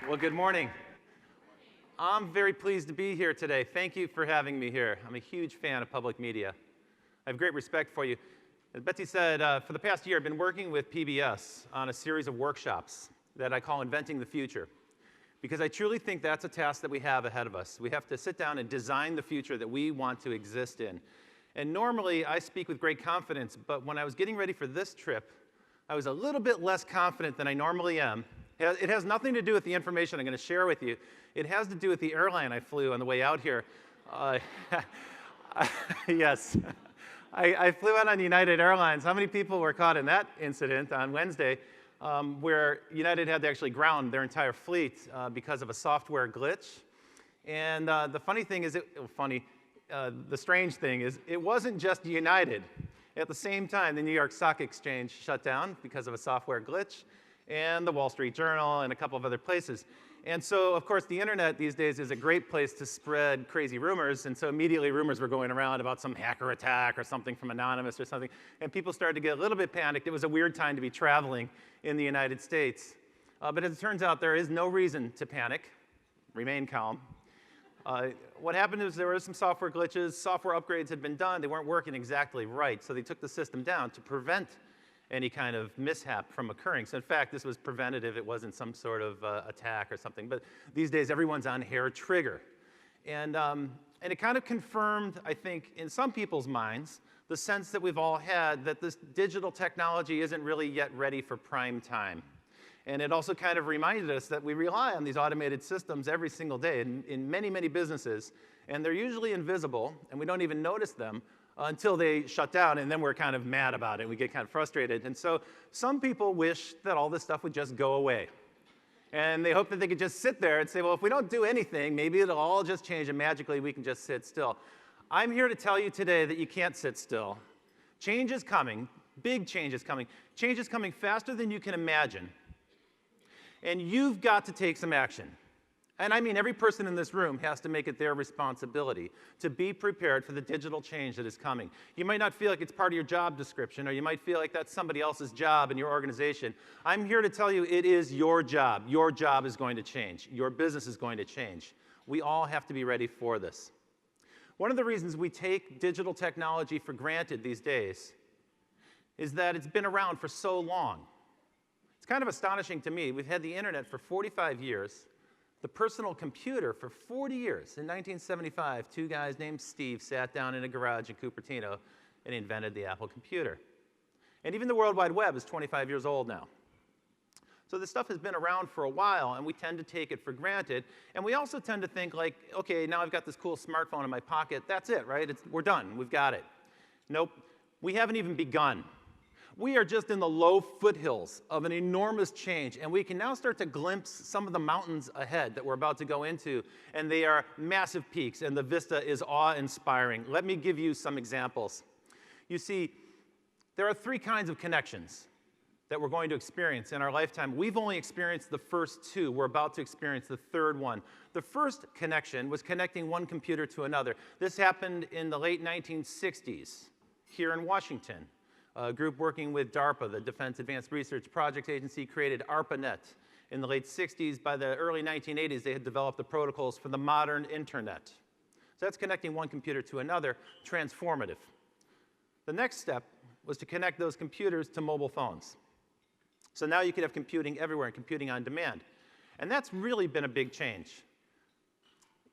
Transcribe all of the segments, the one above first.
Well, good morning. I'm very pleased to be here today. Thank you for having me here. I'm a huge fan of public media. I have great respect for you. As Betsy said, for the past year, I've been working with PBS on a series of workshops that I call Inventing the Future, because I truly think that's a task that we have ahead of us. We have to sit down and design the future that we want to exist in. And normally, I speak with great confidence, but when I was getting ready for this trip, I was a little bit less confident than I normally am. It has nothing to do with the information I'm going to share with you. It has to do with the airline I flew on the way out here. Yes, I flew out on United Airlines. How many people were caught in that incident on Wednesday where United had to actually ground their entire fleet because of a software glitch? And the funny thing is, the strange thing is, it wasn't just United. At the same time, the New York Stock Exchange shut down because of a software glitch, and the Wall Street Journal, and a couple of other places. And so, of course, the internet these days is a great place to spread crazy rumors, and so immediately rumors were going around about some hacker attack or something from Anonymous or something, and people started to get a little bit panicked. It was a weird time to be traveling in the United States. But as it turns out, there is no reason to panic. Remain calm. What happened is there were some software glitches. Software upgrades had been done. They weren't working exactly right, so they took the system down to prevent any kind of mishap from occurring. So in fact, this was preventative. It wasn't some sort of attack or something. But these days, everyone's on hair trigger. And it kind of confirmed, I think, in some people's minds, the sense that we've all had that this digital technology isn't really yet ready for prime time. And it also kind of reminded us that we rely on these automated systems every single day in many, many businesses. And they're usually invisible, and we don't even notice them until they shut down, and then we're kind of mad about it. We get kind of frustrated. And so some people wish that all this stuff would just go away. And they hope that they could just sit there and say, well, if we don't do anything, maybe it'll all just change, and magically we can just sit still. I'm here to tell you today that you can't sit still. Change is coming. Big change is coming. Change is coming faster than you can imagine. And you've got to take some action. And I mean, every person in this room has to make it their responsibility to be prepared for the digital change that is coming. You might not feel like it's part of your job description, or you might feel like that's somebody else's job in your organization. I'm here to tell you it is your job. Your job is going to change. Your business is going to change. We all have to be ready for this. One of the reasons we take digital technology for granted these days is that it's been around for so long. It's kind of astonishing to me. We've had the internet for 45 years. The personal computer for 40 years. In 1975, two guys named Steve sat down in a garage in Cupertino and invented the Apple computer. And even the World Wide Web is 25 years old now. So this stuff has been around for a while, and we tend to take it for granted. And we also tend to think like, okay, now I've got this cool smartphone in my pocket. That's it, right? We're done. We've got it. Nope. We haven't even begun. We are just in the low foothills of an enormous change, and we can now start to glimpse some of the mountains ahead that we're about to go into, and they are massive peaks, and the vista is awe-inspiring. Let me give you some examples. You see, there are three kinds of connections that we're going to experience in our lifetime. We've only experienced the first two. We're about to experience the third one. The first connection was connecting one computer to another. This happened in the late 1960s here in Washington. A group working with DARPA, the Defense Advanced Research Projects Agency, created ARPANET. In the late 60s, by the early 1980s, they had developed the protocols for the modern internet. So that's connecting one computer to another, transformative. The next step was to connect those computers to mobile phones. So now you could have computing everywhere and computing on demand. And that's really been a big change.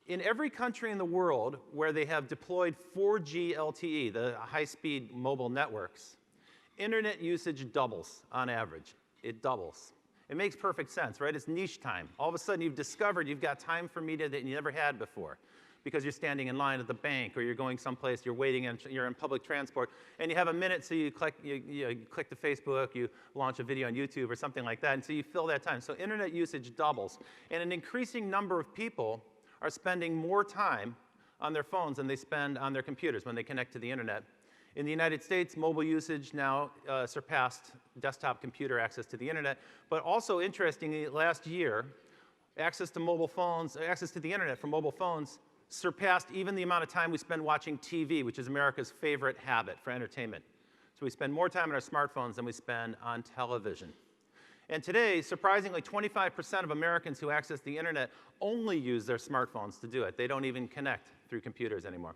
In every country in the world where they have deployed 4G LTE, the high-speed mobile networks, internet usage doubles on average. It doubles. It makes perfect sense, right? It's niche time. All of a sudden, you've discovered you've got time for media that you never had before because you're standing in line at the bank, or you're going someplace, you're waiting, and you're in public transport, and you have a minute, so you click to Facebook, you launch a video on YouTube or something like that, and so you fill that time. So internet usage doubles. And an increasing number of people are spending more time on their phones than they spend on their computers when they connect to the internet. In the United States, mobile usage now surpassed desktop computer access to the internet. But also, interestingly, last year, access to mobile phones, access to the internet from mobile phones surpassed even the amount of time we spend watching TV, which is America's favorite habit for entertainment. So we spend more time on our smartphones than we spend on television. And today, surprisingly, 25% of Americans who access the internet only use their smartphones to do it. They don't even connect through computers anymore.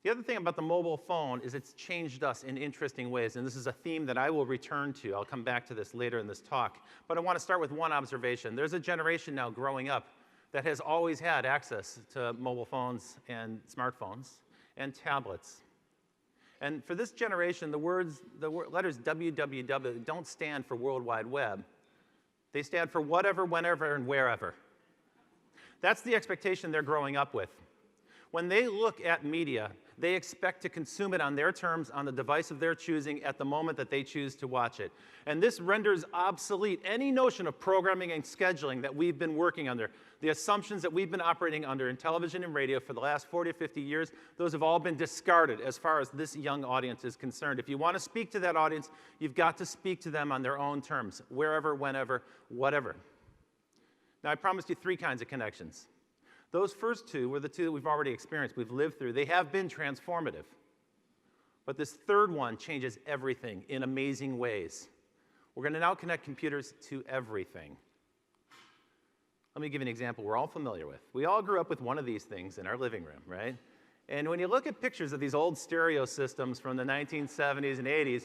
The other thing about the mobile phone is it's changed us in interesting ways, and this is a theme that I will return to. I'll come back to this later in this talk. But I want to start with one observation. There's a generation now growing up that has always had access to mobile phones and smartphones and tablets. And for this generation, the letters www don't stand for World Wide Web. They stand for whatever, whenever, and wherever. That's the expectation they're growing up with. When they look at media, they expect to consume it on their terms, on the device of their choosing, at the moment that they choose to watch it. And this renders obsolete any notion of programming and scheduling that we've been working under. The assumptions that we've been operating under in television and radio for the last 40 or 50 years, those have all been discarded as far as this young audience is concerned. If you want to speak to that audience, you've got to speak to them on their own terms, wherever, whenever, whatever. Now, I promised you 3 kinds of connections. Those first 2 were the 2 that we've already experienced, we've lived through. They have been transformative. But this third one changes everything in amazing ways. We're going to now connect computers to everything. Let me give you an example we're all familiar with. We all grew up with one of these things in our living room, right? And when you look at pictures of these old stereo systems from the 1970s and 80s,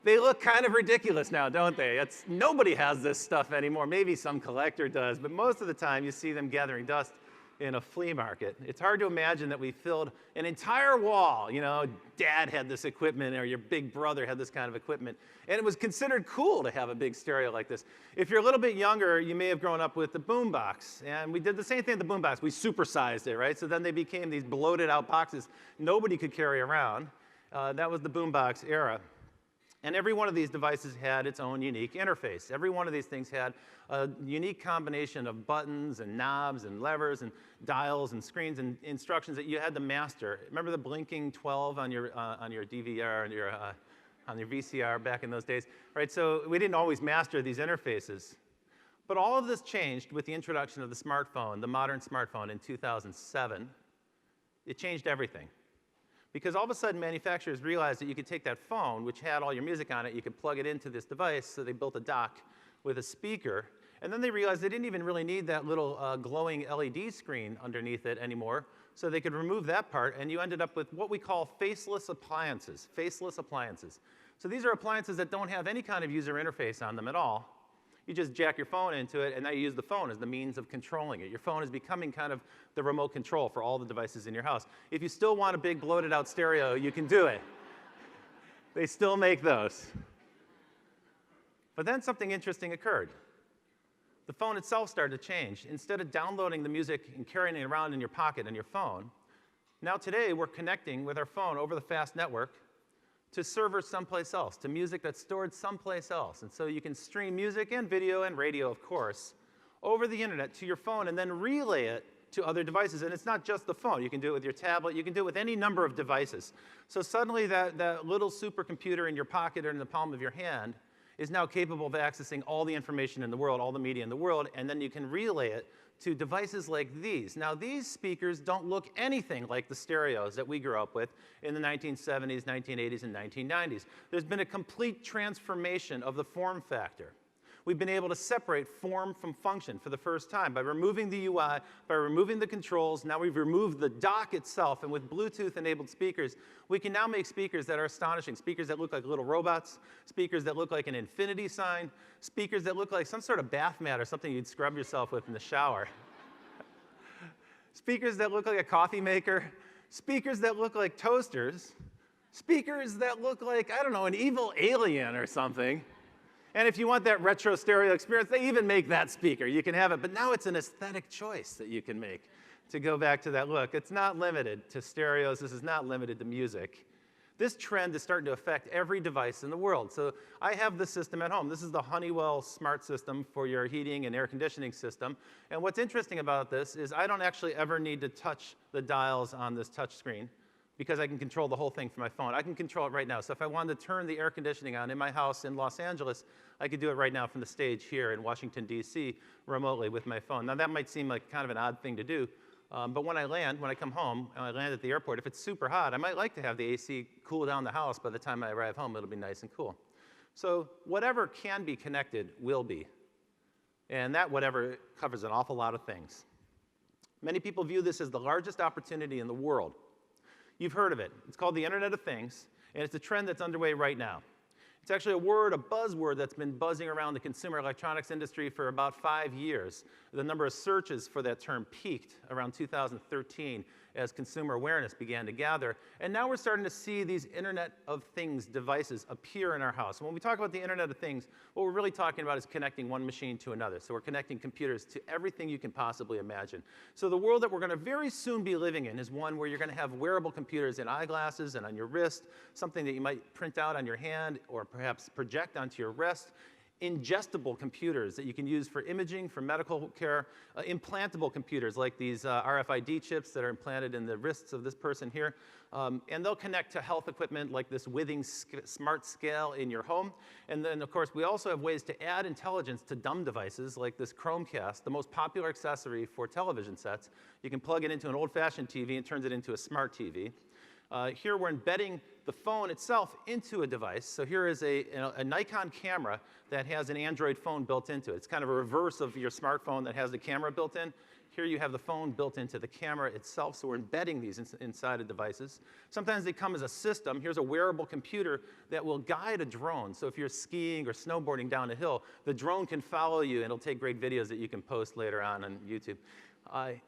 they look kind of ridiculous now, don't they? Nobody has this stuff anymore. Maybe some collector does, but most of the time you see them gathering dust in a flea market. It's hard to imagine that we filled an entire wall. You know, Dad had this equipment, or your big brother had this kind of equipment. And it was considered cool to have a big stereo like this. If you're a little bit younger, you may have grown up with the boombox. And we did the same thing with the boombox. We supersized it, right? So then they became these bloated out boxes nobody could carry around. That was the boombox era. And every one of these devices had its own unique interface. Every one of these things had a unique combination of buttons and knobs and levers and dials and screens and instructions that you had to master. Remember the blinking 12 on your DVR and on your VCR back in those days? Right, so we didn't always master these interfaces. But all of this changed with the introduction of the smartphone, the modern smartphone in 2007. It changed everything. Because all of a sudden, manufacturers realized that you could take that phone, which had all your music on it, you could plug it into this device, so they built a dock with a speaker. And then they realized they didn't even really need that little glowing LED screen underneath it anymore, so they could remove that part, and you ended up with what we call faceless appliances. Faceless appliances. So these are appliances that don't have any kind of user interface on them at all. You just jack your phone into it, and now you use the phone as the means of controlling it. Your phone is becoming kind of the remote control for all the devices in your house. If you still want a big bloated out stereo, you can do it. They still make those. But then something interesting occurred. The phone itself started to change. Instead of downloading the music and carrying it around in your pocket on your phone, now today we're connecting with our phone over the fast network to servers someplace else, to music that's stored someplace else. And so you can stream music and video and radio, of course, over the internet to your phone and then relay it to other devices. And it's not just the phone. You can do it with your tablet. You can do it with any number of devices. So suddenly that little supercomputer in your pocket or in the palm of your hand is now capable of accessing all the information in the world, all the media in the world, and then you can relay it to devices like these. Now, these speakers don't look anything like the stereos that we grew up with in the 1970s, 1980s, and 1990s. There's been a complete transformation of the form factor. We've been able to separate form from function for the first time by removing the UI, by removing the controls. Now we've removed the dock itself, and with Bluetooth-enabled speakers, we can now make speakers that are astonishing, speakers that look like little robots, speakers that look like an infinity sign, speakers that look like some sort of bath mat or something you'd scrub yourself with in the shower, speakers that look like a coffee maker, speakers that look like toasters, speakers that look like, I don't know, an evil alien or something. And if you want that retro stereo experience, they even make that speaker. You can have it. But now it's an aesthetic choice that you can make to go back to that look. It's not limited to stereos. This is not limited to music. This trend is starting to affect every device in the world. So I have this system at home. This is the Honeywell smart system for your heating and air conditioning system. And what's interesting about this is I don't actually ever need to touch the dials on this touch screen, because I can control the whole thing from my phone. I can control it right now. So if I wanted to turn the air conditioning on in my house in Los Angeles, I could do it right now from the stage here in Washington, D.C., remotely with my phone. Now, that might seem like kind of an odd thing to do, but when I come home, and I land at the airport, if it's super hot, I might like to have the AC cool down the house. By the time I arrive home, it'll be nice and cool. So whatever can be connected will be. And that whatever covers an awful lot of things. Many people view this as the largest opportunity in the world. You've heard of it. It's called the Internet of Things, and it's a trend that's underway right now. It's actually a buzzword that's been buzzing around the consumer electronics industry for about 5 years. The number of searches for that term peaked around 2013 as consumer awareness began to gather. And now we're starting to see these Internet of Things devices appear in our house. And when we talk about the Internet of Things, what we're really talking about is connecting one machine to another. So we're connecting computers to everything you can possibly imagine. So the world that we're going to very soon be living in is one where you're going to have wearable computers in eyeglasses and on your wrist, something that you might print out on your hand or perhaps project onto your wrist, ingestible computers that you can use for imaging, for medical care, implantable computers like these RFID chips that are implanted in the wrists of this person here. And they'll connect to health equipment like this Withing smart scale in your home. And then, of course, we also have ways to add intelligence to dumb devices like this Chromecast, the most popular accessory for television sets. You can plug it into an old-fashioned TV and it turns it into a smart TV. Here we're embedding the phone itself into a device. So here is a Nikon camera that has an Android phone built into it. It's kind of a reverse of your smartphone that has the camera built in. Here you have the phone built into the camera itself, so we're embedding these inside of devices. Sometimes they come as a system. Here's a wearable computer that will guide a drone. So if you're skiing or snowboarding down a hill, the drone can follow you, and it'll take great videos that you can post later on YouTube.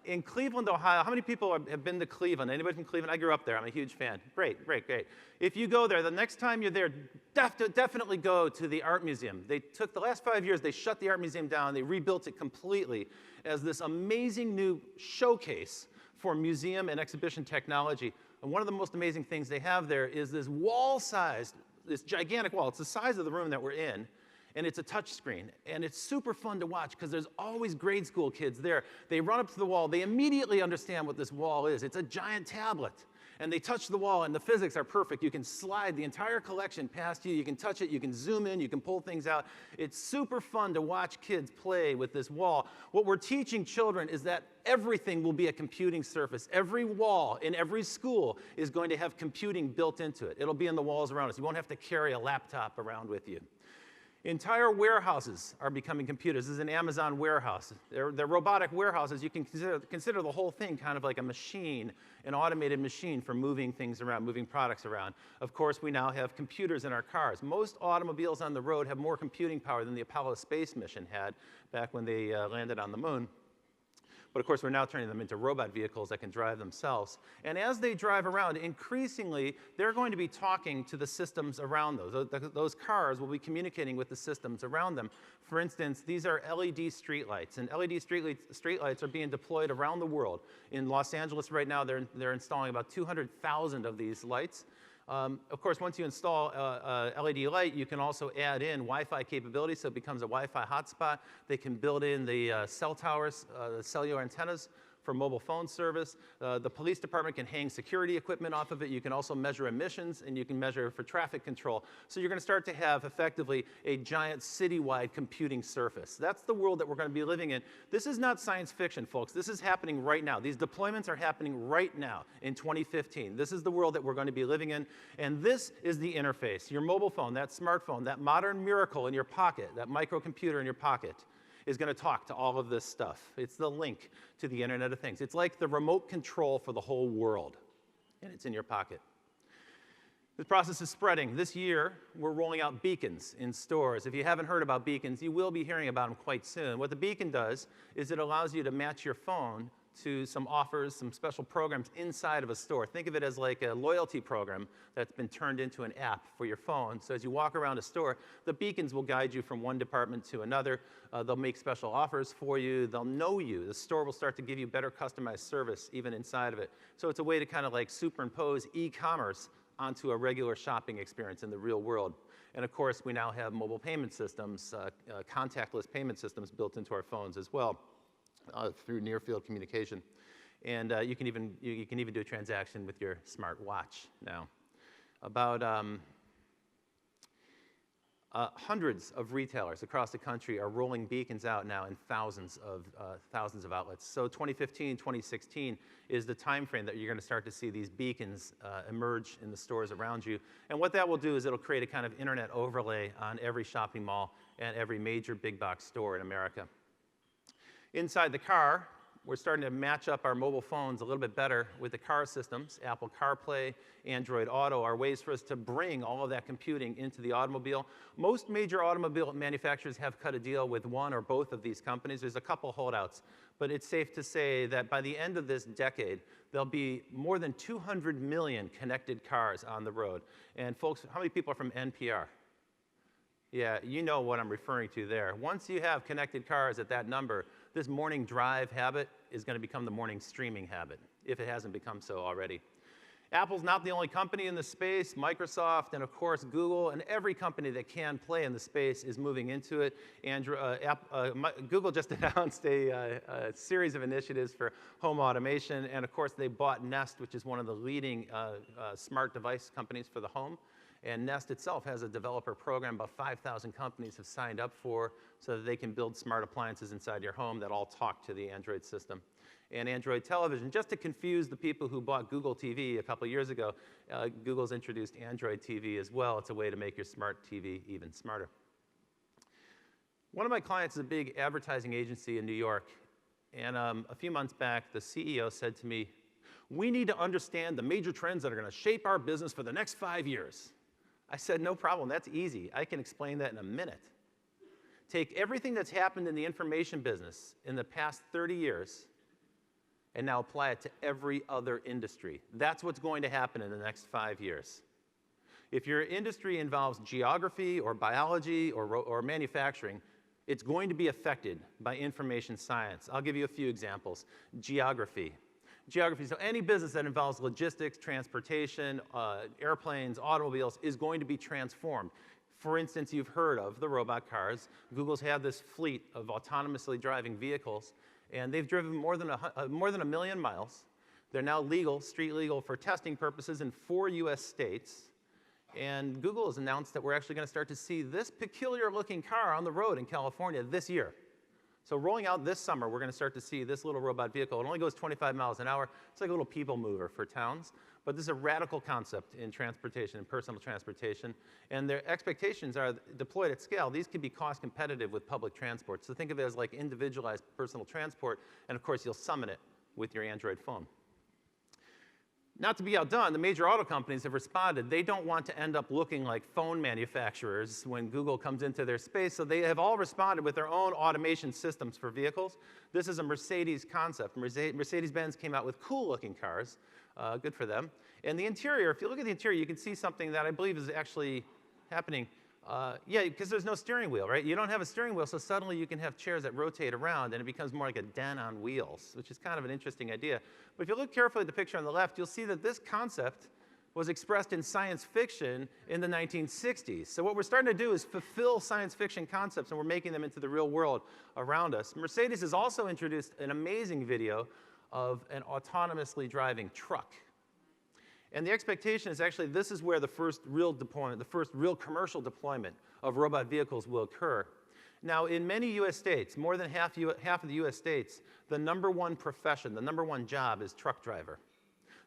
In Cleveland, Ohio, how many people have been to Cleveland? Anybody from Cleveland? I grew up there. I'm a huge fan. Great, great, great. If you go there, the next time you're there, definitely go to the art museum. They took the last 5 years, they shut the art museum down. They rebuilt it completely as this amazing new showcase for museum and exhibition technology. And one of the most amazing things they have there is this wall-sized, this gigantic wall. It's the size of the room that we're in. And it's a touch screen. And it's super fun to watch because there's always grade school kids there. They run up to the wall. They immediately understand what this wall is. It's a giant tablet. And they touch the wall, and the physics are perfect. You can slide the entire collection past you. You can touch it. You can zoom in. You can pull things out. It's super fun to watch kids play with this wall. What we're teaching children is that everything will be a computing surface. Every wall in every school is going to have computing built into it. It'll be in the walls around us. You won't have to carry a laptop around with you. Entire warehouses are becoming computers. This is an Amazon warehouse. They're robotic warehouses. You can consider the whole thing kind of like a machine, an automated machine for moving things around, moving products around. Of course, we now have computers in our cars. Most automobiles on the road have more computing power than the Apollo space mission had back when they landed on the moon. But of course, we're now turning them into robot vehicles that can drive themselves. And as they drive around, increasingly, they're going to be talking to the systems around those. Those cars will be communicating with the systems around them. For instance, these are LED streetlights. And LED streetlights are being deployed around the world. In Los Angeles right now, they're installing about 200,000 of these lights. Of course, once you install a LED light, you can also add in Wi-Fi capability, so it becomes a Wi-Fi hotspot. They can build in the cell towers, the cellular antennas for mobile phone service. The police department can hang security equipment off of it. You can also measure emissions, and you can measure for traffic control. So you're going to start to have, effectively, a giant citywide computing surface. That's the world that we're going to be living in. This is not science fiction, folks. This is happening right now. These deployments are happening right now in 2015. This is the world that we're going to be living in, and this is the interface. Your mobile phone, that smartphone, that modern miracle in your pocket, that microcomputer in your pocket, is going to talk to all of this stuff. It's the link to the Internet of Things. It's like the remote control for the whole world, and it's in your pocket. This process is spreading. This year, we're rolling out beacons in stores. If you haven't heard about beacons, you will be hearing about them quite soon. What the beacon does is it allows you to match your phone to some offers, some special programs inside of a store. Think of it as like a loyalty program that's been turned into an app for your phone. So as you walk around a store, the beacons will guide you from one department to another. They'll make special offers for you. They'll know you. The store will start to give you better customized service even inside of it. So it's a way to kind of like superimpose e-commerce onto a regular shopping experience in the real world. And of course, we now have mobile payment systems, contactless payment systems built into our phones as well. Through near-field communication, and you can even do a transaction with your smart watch now. About Hundreds of retailers across the country are rolling beacons out now in thousands of outlets. So 2015, 2016 is the time frame that you're going to start to see these beacons emerge in the stores around you. And what that will do is it'll create a kind of internet overlay on every shopping mall and every major big box store in America. Inside the car, we're starting to match up our mobile phones a little bit better with the car systems. Apple CarPlay, Android Auto are ways for us to bring all of that computing into the automobile. Most major automobile manufacturers have cut a deal with one or both of these companies. There's a couple holdouts, but it's safe to say that by the end of this decade, there'll be more than 200 million connected cars on the road. And folks, how many people are from NPR? Yeah, you know what I'm referring to there. Once you have connected cars at that number, this morning drive habit is going to become the morning streaming habit, if it hasn't become so already. Apple's not the only company in the space. Microsoft and, of course, Google and every company that can play in the space is moving into it. Google just announced a series of initiatives for home automation. And, of course, they bought Nest, which is one of the leading smart device companies for the home. And Nest itself has a developer program about 5,000 companies have signed up for so that they can build smart appliances inside your home that all talk to the Android system. And Android television, just to confuse the people who bought Google TV a couple years ago, Google's introduced Android TV as well. It's a way to make your smart TV even smarter. One of my clients is a big advertising agency in New York. And a few months back, the CEO said to me, "We need to understand the major trends that are going to shape our business for the next 5 years." I said, "No problem, that's easy. I can explain that in a minute. Take everything that's happened in the information business in the past 30 years and now apply it to every other industry. That's what's going to happen in the next 5 years. If your industry involves geography or biology or manufacturing, it's going to be affected by information science." I'll give you a few examples. Geography. So any business that involves logistics, transportation, airplanes, automobiles is going to be transformed. For instance, you've heard of the robot cars. Google's had this fleet of autonomously driving vehicles, and they've driven more than 1 million miles. They're now legal, street legal for testing purposes in 4 US states. And Google has announced that we're actually going to start to see this peculiar looking car on the road in California this year. So rolling out this summer, we're going to start to see this little robot vehicle. It only goes 25 miles an hour. It's like a little people mover for towns. But this is a radical concept in transportation, in personal transportation. And their expectations are deployed at scale. These can be cost competitive with public transport. So think of it as like individualized personal transport. And of course, you'll summon it with your Android phone. Not to be outdone, the major auto companies have responded. They don't want to end up looking like phone manufacturers when Google comes into their space, so they have all responded with their own automation systems for vehicles. This is a Mercedes concept. Mercedes-Benz came out with cool-looking cars. Good for them. And the interior, if you look at the interior, you can see something that I believe is actually happening. Yeah, because there's no steering wheel, right? You don't have a steering wheel, so suddenly you can have chairs that rotate around, and it becomes more like a den on wheels, which is kind of an interesting idea. But if you look carefully at the picture on the left, you'll see that this concept was expressed in science fiction in the 1960s. So what we're starting to do is fulfill science fiction concepts, and we're making them into the real world around us. Mercedes has also introduced an amazing video of an autonomously driving truck. And the expectation is actually this is where the first real deployment, the first real commercial deployment of robot vehicles will occur. Now, in many US states, more than half of the US states, the #1 profession, the #1 job is truck driver.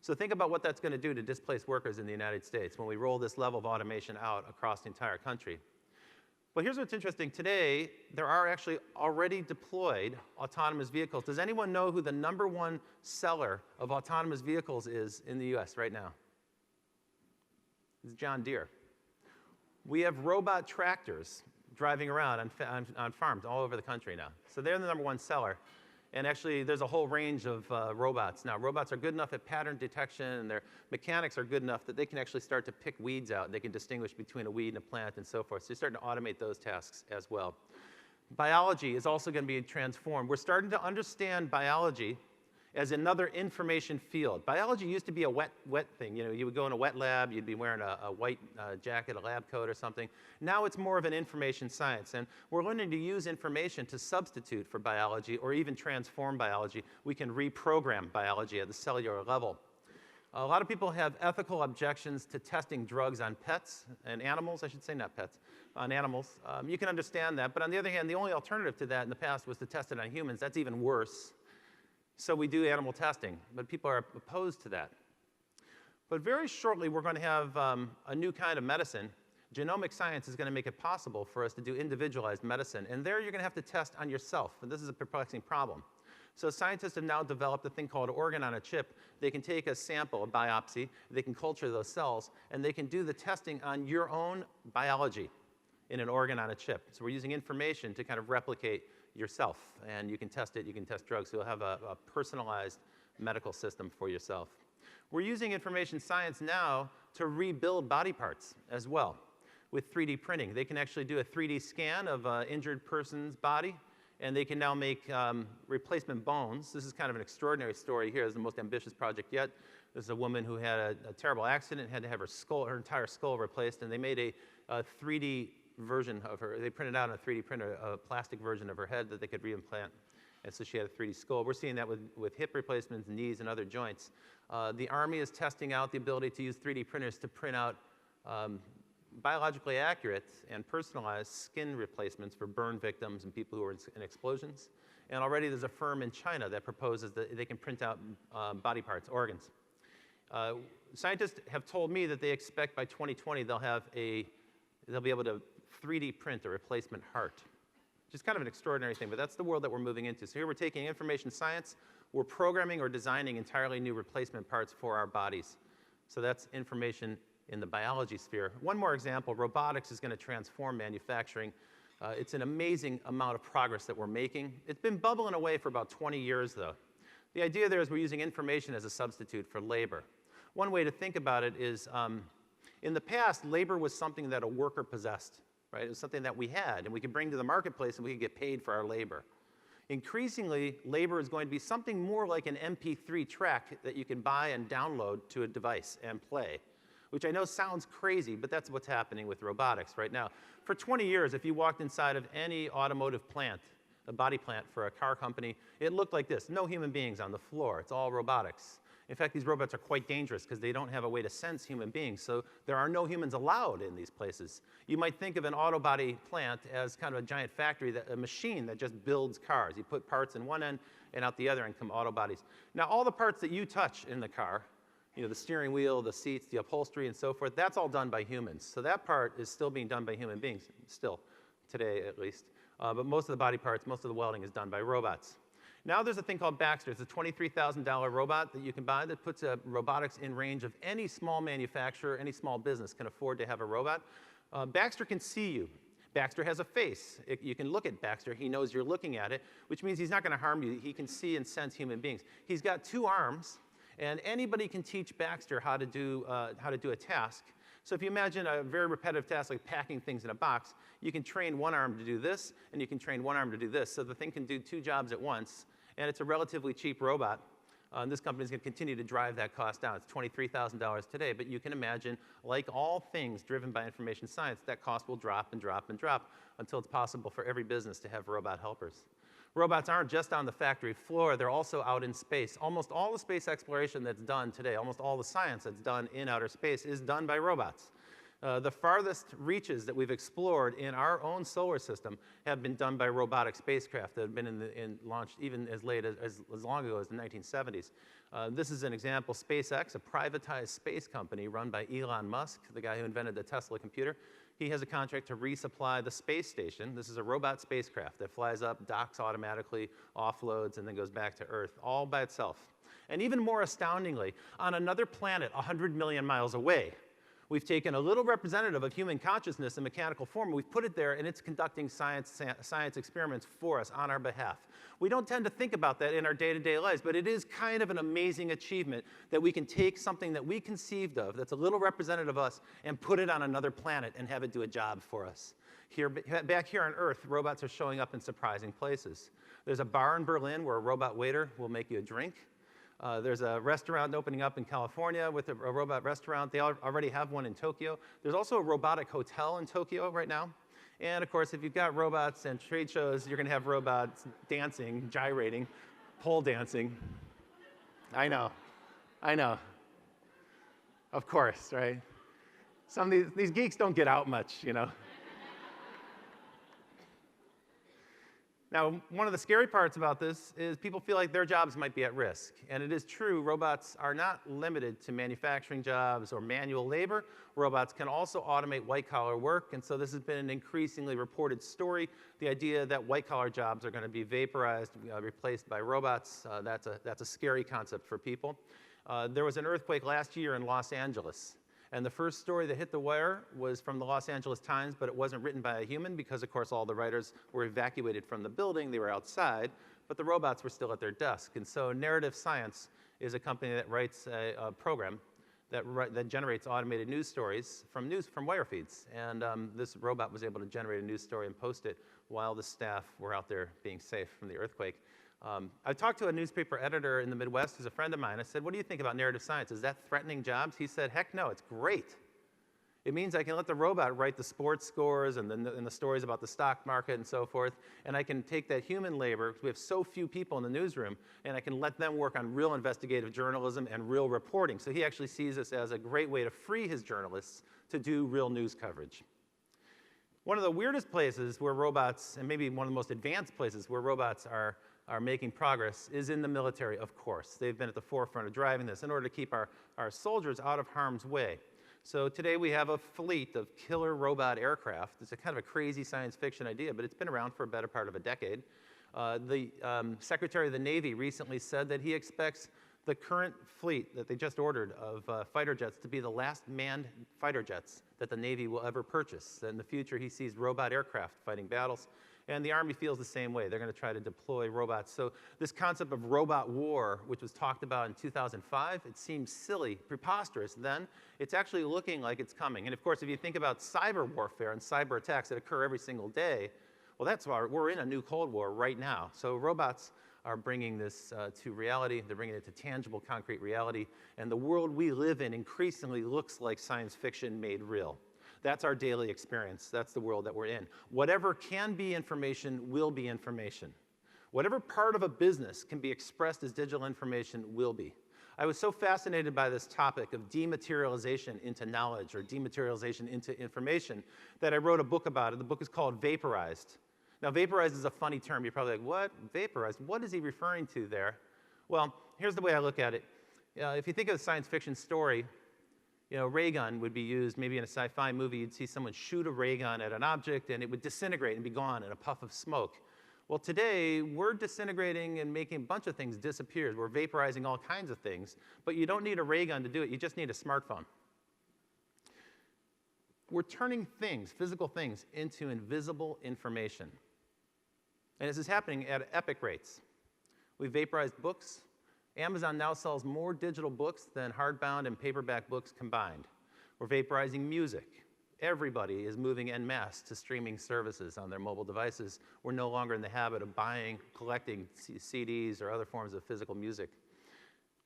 So think about what that's going to do to displace workers in the United States when we roll this level of automation out across the entire country. But here's what's interesting. Today, there are actually already deployed autonomous vehicles. Does anyone know who the #1 seller of autonomous vehicles is in the US right now? It's John Deere. We have robot tractors driving around on farms all over the country now. So they're the #1 seller. And actually, there's a whole range of robots. Now, robots are good enough at pattern detection, and their mechanics are good enough that they can actually start to pick weeds out. They can distinguish between a weed and a plant and so forth. So you're starting to automate those tasks as well. Biology is also going to be transformed. We're starting to understand biology as another information field. Biology used to be a wet thing. You know, you would go in a wet lab, you'd be wearing a white jacket, a lab coat or something. Now it's more of an information science, and we're learning to use information to substitute for biology or even transform biology. We can reprogram biology at the cellular level. A lot of people have ethical objections to testing drugs on pets and animals, I should say, not pets, on animals. You can understand that, but on the other hand, the only alternative to that in the past was to test it on humans. That's even worse. So we do animal testing, but people are opposed to that. But very shortly, we're going to have a new kind of medicine. Genomic science is going to make it possible for us to do individualized medicine. And there, you're going to have to test on yourself. And this is a perplexing problem. So scientists have now developed a thing called organ on a chip. They can take a sample, a biopsy, they can culture those cells, and they can do the testing on your own biology in an organ on a chip. So we're using information to kind of replicate yourself. And you can test it, you can test drugs. So you'll have a personalized medical system for yourself. We're using information science now to rebuild body parts as well with 3D printing. They can actually do a 3D scan of an injured person's body, and they can now make replacement bones. This is kind of an extraordinary story here. It's the most ambitious project yet. This is a woman who had a terrible accident, had to have her entire skull replaced, and they made a 3D version of her. They printed out on a 3D printer a plastic version of her head that they could reimplant. And so she had a 3D skull. We're seeing that with hip replacements, knees, and other joints. The Army is testing out the ability to use 3D printers to print out biologically accurate and personalized skin replacements for burn victims and people who are in explosions. And already there's a firm in China that proposes that they can print out body parts, organs. Scientists have told me that they expect by 2020 they'll be able to 3D print a replacement heart. Which is kind of an extraordinary thing, but that's the world that we're moving into. So here we're taking information science, we're programming or designing entirely new replacement parts for our bodies. So that's information in the biology sphere. One more example, robotics is going to transform manufacturing. It's an amazing amount of progress that we're making. It's been bubbling away for about 20 years, though. The idea there is we're using information as a substitute for labor. One way to think about it is, in the past, labor was something that a worker possessed. Right? It was something that we had, and we could bring to the marketplace, and we could get paid for our labor. Increasingly, labor is going to be something more like an MP3 track that you can buy and download to a device and play, which I know sounds crazy, but that's what's happening with robotics right now. For 20 years, if you walked inside of any automotive plant, a body plant for a car company, it looked like this. No human beings on the floor. It's all robotics. In fact, these robots are quite dangerous because they don't have a way to sense human beings, so there are no humans allowed in these places. You might think of an auto body plant as kind of a giant factory, a machine that just builds cars. You put parts in one end and out the other and come auto bodies. Now, all the parts that you touch in the car, the steering wheel, the seats, the upholstery, and so forth, that's all done by humans. So that part is still being done by human beings, still, today at least. But most of the body parts, most of the welding is done by robots. Now there's a thing called Baxter. It's a $23,000 robot that you can buy that puts robotics in range of any small manufacturer, any small business can afford to have a robot. Baxter can see you. Baxter has a face. You can look at Baxter. He knows you're looking at it, which means he's not going to harm you. He can see and sense human beings. He's got 2 arms, and anybody can teach Baxter how to do a task. So if you imagine a very repetitive task like packing things in a box, you can train one arm to do this, and you can train one arm to do this. So the thing can do 2 jobs at once. And it's a relatively cheap robot. This company is going to continue to drive that cost down. It's $23,000 today, but you can imagine, like all things driven by information science, that cost will drop and drop and drop until it's possible for every business to have robot helpers. Robots aren't just on the factory floor, they're also out in space. Almost all the space exploration that's done today, almost all the science that's done in outer space is done by robots. The farthest reaches that we've explored in our own solar system have been done by robotic spacecraft that have been launched even as late as long ago as the 1970s. This is an example, SpaceX, a privatized space company run by Elon Musk, the guy who invented the Tesla computer. He has a contract to resupply the space station. This is a robot spacecraft that flies up, docks automatically, offloads, and then goes back to Earth, all by itself. And even more astoundingly, on another planet 100 million miles away, we've taken a little representative of human consciousness in mechanical form, we've put it there, and it's conducting science experiments for us on our behalf. We don't tend to think about that in our day-to-day lives, but it is kind of an amazing achievement that we can take something that we conceived of that's a little representative of us and put it on another planet and have it do a job for us. Back here on Earth, robots are showing up in surprising places. There's a bar in Berlin where a robot waiter will make you a drink. There's a restaurant opening up in California with a robot restaurant. They already have one in Tokyo. There's also a robotic hotel in Tokyo right now. And of course, if you've got robots and trade shows, you're going to have robots dancing, gyrating, pole dancing. I know. Of course, right? Some of these geeks don't get out much, Now, one of the scary parts about this is people feel like their jobs might be at risk. And it is true, robots are not limited to manufacturing jobs or manual labor. Robots can also automate white-collar work, and so this has been an increasingly reported story. The idea that white-collar jobs are going to be vaporized, replaced by robots, that's a scary concept for people. There was an earthquake last year in Los Angeles. And the first story that hit the wire was from the Los Angeles Times, but it wasn't written by a human because, of course, all the writers were evacuated from the building. They were outside, but the robots were still at their desk. And so Narrative Science is a company that writes a program that generates automated news stories from wire feeds. And this robot was able to generate a news story and post it while the staff were out there being safe from the earthquake. I talked to a newspaper editor in the Midwest who's a friend of mine. I said, what do you think about narrative science? Is that threatening jobs? He said, heck no, it's great. It means I can let the robot write the sports scores and the stories about the stock market and so forth, and I can take that human labor, because we have so few people in the newsroom, and I can let them work on real investigative journalism and real reporting. So he actually sees this as a great way to free his journalists to do real news coverage. One of the weirdest places where robots, and maybe one of the most advanced places where robots are making progress is in the military, of course. They've been at the forefront of driving this in order to keep our soldiers out of harm's way. So today we have a fleet of killer robot aircraft. It's a kind of a crazy science fiction idea, but it's been around for a better part of a decade. The Secretary of the Navy recently said that he expects the current fleet that they just ordered of fighter jets to be the last manned fighter jets that the Navy will ever purchase. In the future, he sees robot aircraft fighting battles. And the Army feels the same way. They're going to try to deploy robots. So this concept of robot war, which was talked about in 2005, it seemed silly, preposterous then. It's actually looking like it's coming. And of course, if you think about cyber warfare and cyber attacks that occur every single day, well, that's why we're in a new Cold War right now. So robots are bringing this to reality. They're bringing it to tangible, concrete reality. And the world we live in increasingly looks like science fiction made real. That's our daily experience. That's the world that we're in. Whatever can be information will be information. Whatever part of a business can be expressed as digital information will be. I was so fascinated by this topic of dematerialization into knowledge or dematerialization into information that I wrote a book about it. The book is called Vaporized. Now, vaporized is a funny term. You're probably like, what? Vaporized? What is he referring to there? Well, here's the way I look at it. If you think of a science fiction story, ray gun would be used maybe in a sci-fi movie. You'd see someone shoot a ray gun at an object, and it would disintegrate and be gone in a puff of smoke. Well, today, we're disintegrating and making a bunch of things disappear. We're vaporizing all kinds of things, but you don't need a ray gun to do it. You just need a smartphone. We're turning things, physical things, into invisible information. And this is happening at epic rates. We've vaporized books. Amazon now sells more digital books than hardbound and paperback books combined. We're vaporizing music. Everybody is moving en masse to streaming services on their mobile devices. We're no longer in the habit of buying, collecting CDs or other forms of physical music.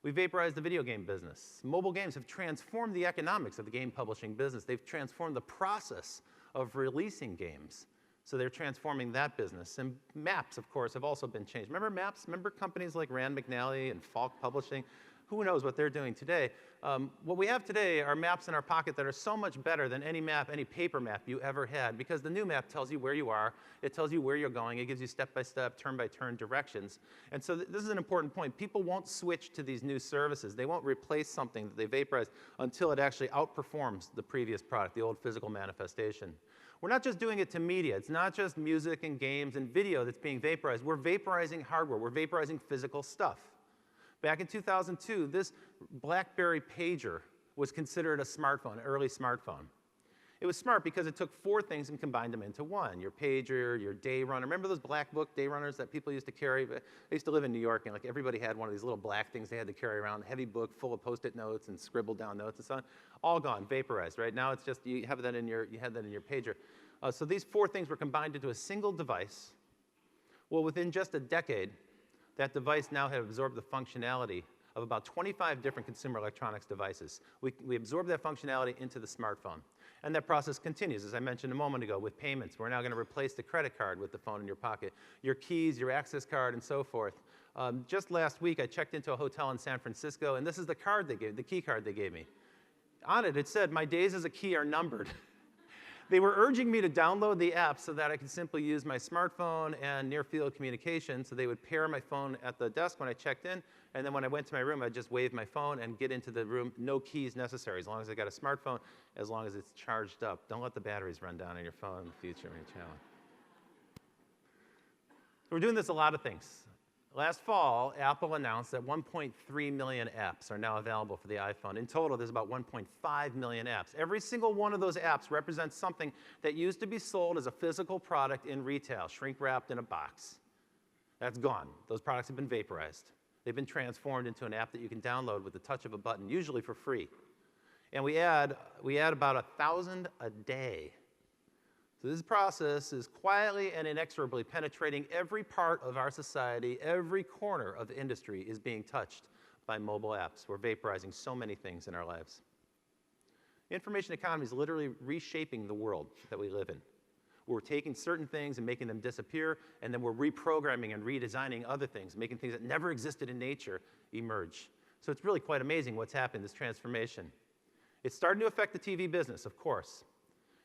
We vaporized the video game business. Mobile games have transformed the economics of the game publishing business. They've transformed the process of releasing games. So they're transforming that business. And maps, of course, have also been changed. Remember maps? Remember companies like Rand McNally and Falk Publishing? Who knows what they're doing today? What we have today are maps in our pocket that are so much better than any map, any paper map you ever had, because the new map tells you where you are. It tells you where you're going. It gives you step-by-step, turn-by-turn directions. And so this is an important point. People won't switch to these new services. They won't replace something that they vaporized until it actually outperforms the previous product, the old physical manifestation. We're not just doing it to media. It's not just music and games and video that's being vaporized. We're vaporizing hardware. We're vaporizing physical stuff. Back in 2002, this BlackBerry pager was considered a smartphone, an early smartphone. It was smart because it took four things and combined them into one. Your pager, your day runner. Remember those black book day runners that people used to carry? I used to live in New York, and everybody had one of these little black things they had to carry around, a heavy book full of Post-it notes and scribbled down notes and so on. All gone, vaporized, right? Now it's just you have that in your pager. So these four things were combined into a single device. Well, within just a decade, that device now had absorbed the functionality of about 25 different consumer electronics devices. We absorbed that functionality into the smartphone. And that process continues, as I mentioned a moment ago, with payments. We're now going to replace the credit card with the phone in your pocket, your keys, your access card, and so forth. Just last week, I checked into a hotel in San Francisco, and this is the card they gave, the key card they gave me. On it, it said, "My days as a key are numbered." They were urging me to download the app so that I could simply use my smartphone and near-field communication. So they would pair my phone at the desk when I checked in, and then when I went to my room, I'd just wave my phone and get into the room. No keys necessary, as long as I got a smartphone, as long as it's charged up. Don't let the batteries run down on your phone in the future when you're traveling. We're doing this a lot of things. Last fall, Apple announced that 1.3 million apps are now available for the iPhone. In total, there's about 1.5 million apps. Every single one of those apps represents something that used to be sold as a physical product in retail, shrink-wrapped in a box. That's gone. Those products have been vaporized. They've been transformed into an app that you can download with the touch of a button, usually for free. And we add about 1,000 a day. So this process is quietly and inexorably penetrating every part of our society. Every corner of the industry is being touched by mobile apps. We're vaporizing so many things in our lives. The information economy is literally reshaping the world that we live in. We're taking certain things and making them disappear, and then we're reprogramming and redesigning other things, making things that never existed in nature emerge. So it's really quite amazing what's happened, this transformation. It's starting to affect the TV business, of course.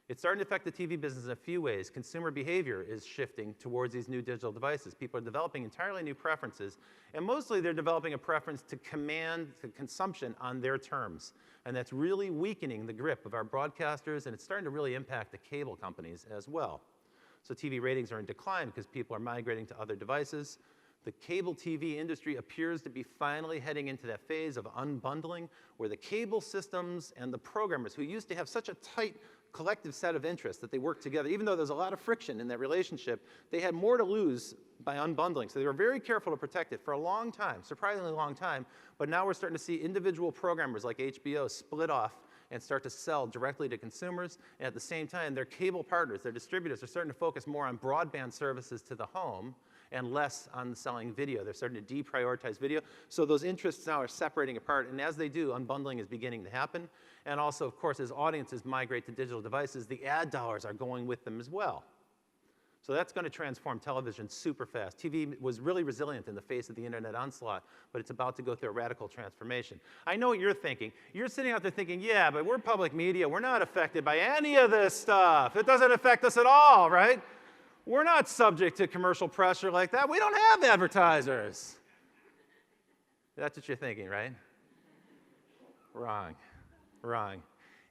It's starting to affect the TV business in a few ways. Consumer behavior is shifting towards these new digital devices. People are developing entirely new preferences, and mostly they're developing a preference to command the consumption on their terms. And that's really weakening the grip of our broadcasters, and it's starting to really impact the cable companies as well. So TV ratings are in decline because people are migrating to other devices. The cable TV industry appears to be finally heading into that phase of unbundling, where the cable systems and the programmers, who used to have such a tight collective set of interests that they worked together, even though there's a lot of friction in that relationship, they had more to lose by unbundling. So they were very careful to protect it for a long time, surprisingly long time, but now we're starting to see individual programmers like HBO split off and start to sell directly to consumers, and at the same time, their cable partners, their distributors, are starting to focus more on broadband services to the home and less on selling video. They're starting to deprioritize video. So those interests now are separating apart, and as they do, unbundling is beginning to happen. And also, of course, as audiences migrate to digital devices, the ad dollars are going with them as well. So that's going to transform television super fast. TV was really resilient in the face of the internet onslaught, but it's about to go through a radical transformation. I know what you're thinking. You're sitting out there thinking, yeah, but we're public media. We're not affected by any of this stuff. It doesn't affect us at all, right? We're not subject to commercial pressure like that. We don't have advertisers. That's what you're thinking, right? Wrong. Wrong.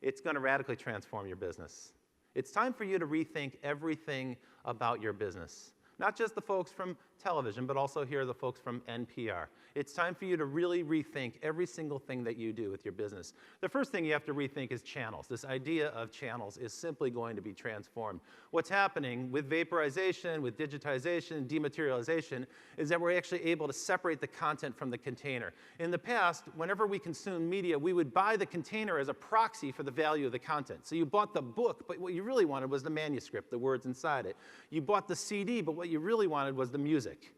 It's going to radically transform your business. It's time for you to rethink everything about your business. Not just the folks from television, but also here the folks from NPR. It's time for you to really rethink every single thing that you do with your business. The first thing you have to rethink is channels. This idea of channels is simply going to be transformed. What's happening with vaporization, with digitization, dematerialization, is that we're actually able to separate the content from the container. In the past, whenever we consumed media, we would buy the container as a proxy for the value of the content. So you bought the book, but what you really wanted was the manuscript, the words inside it. You bought the CD, but what you really wanted was the music.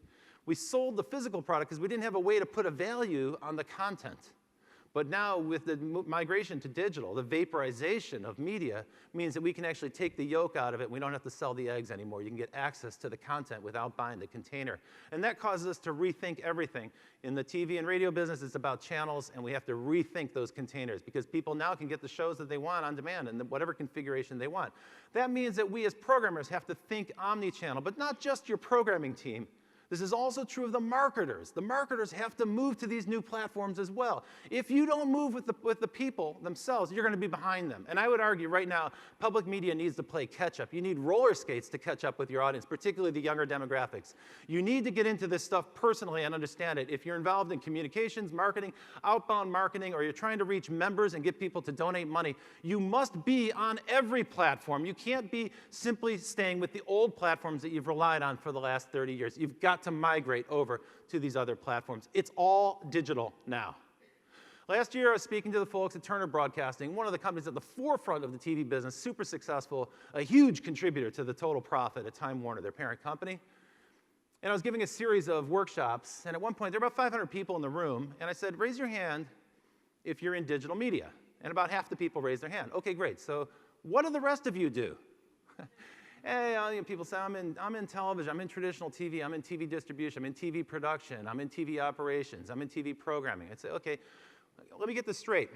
We sold the physical product because we didn't have a way to put a value on the content. But now with the migration to digital, the vaporization of media means that we can actually take the yolk out of it. We don't have to sell the eggs anymore. You can get access to the content without buying the container. And that causes us to rethink everything. In the TV and radio business, it's about channels, and we have to rethink those containers because people now can get the shows that they want on demand in whatever configuration they want. That means that we as programmers have to think omni-channel, but not just your programming team. This is also true of the marketers. The marketers have to move to these new platforms as well. If you don't move with the people themselves, you're going to be behind them. And I would argue right now, public media needs to play catch-up. You need roller skates to catch up with your audience, particularly the younger demographics. You need to get into this stuff personally and understand it. If you're involved in communications, marketing, outbound marketing, or you're trying to reach members and get people to donate money, you must be on every platform. You can't be simply staying with the old platforms that you've relied on for the last 30 years. You've got to migrate over to these other platforms. It's all digital now. Last year, I was speaking to the folks at Turner Broadcasting, one of the companies at the forefront of the TV business, super successful, a huge contributor to the total profit at Time Warner, their parent company. And I was giving a series of workshops, and at one point, there were about 500 people in the room, and I said, raise your hand if you're in digital media. And about half the people raised their hand. Okay, great. So what do the rest of you do? Hey, people say, I'm in television, I'm in traditional TV, I'm in TV distribution, I'm in TV production, I'm in TV operations, I'm in TV programming. I'd say, okay, let me get this straight.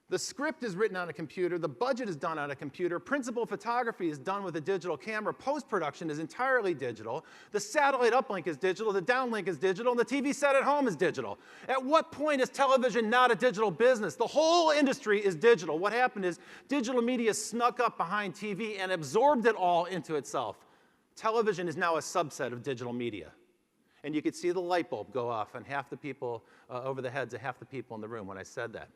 The script is written on a computer, the budget is done on a computer, principal photography is done with a digital camera, post-production is entirely digital, the satellite uplink is digital, the downlink is digital, and the TV set at home is digital. At what point is television not a digital business? The whole industry is digital. What happened is digital media snuck up behind TV and absorbed it all into itself. Television is now a subset of digital media. And you could see the light bulb go off on half the people, over the heads of half the people in the room when I said that.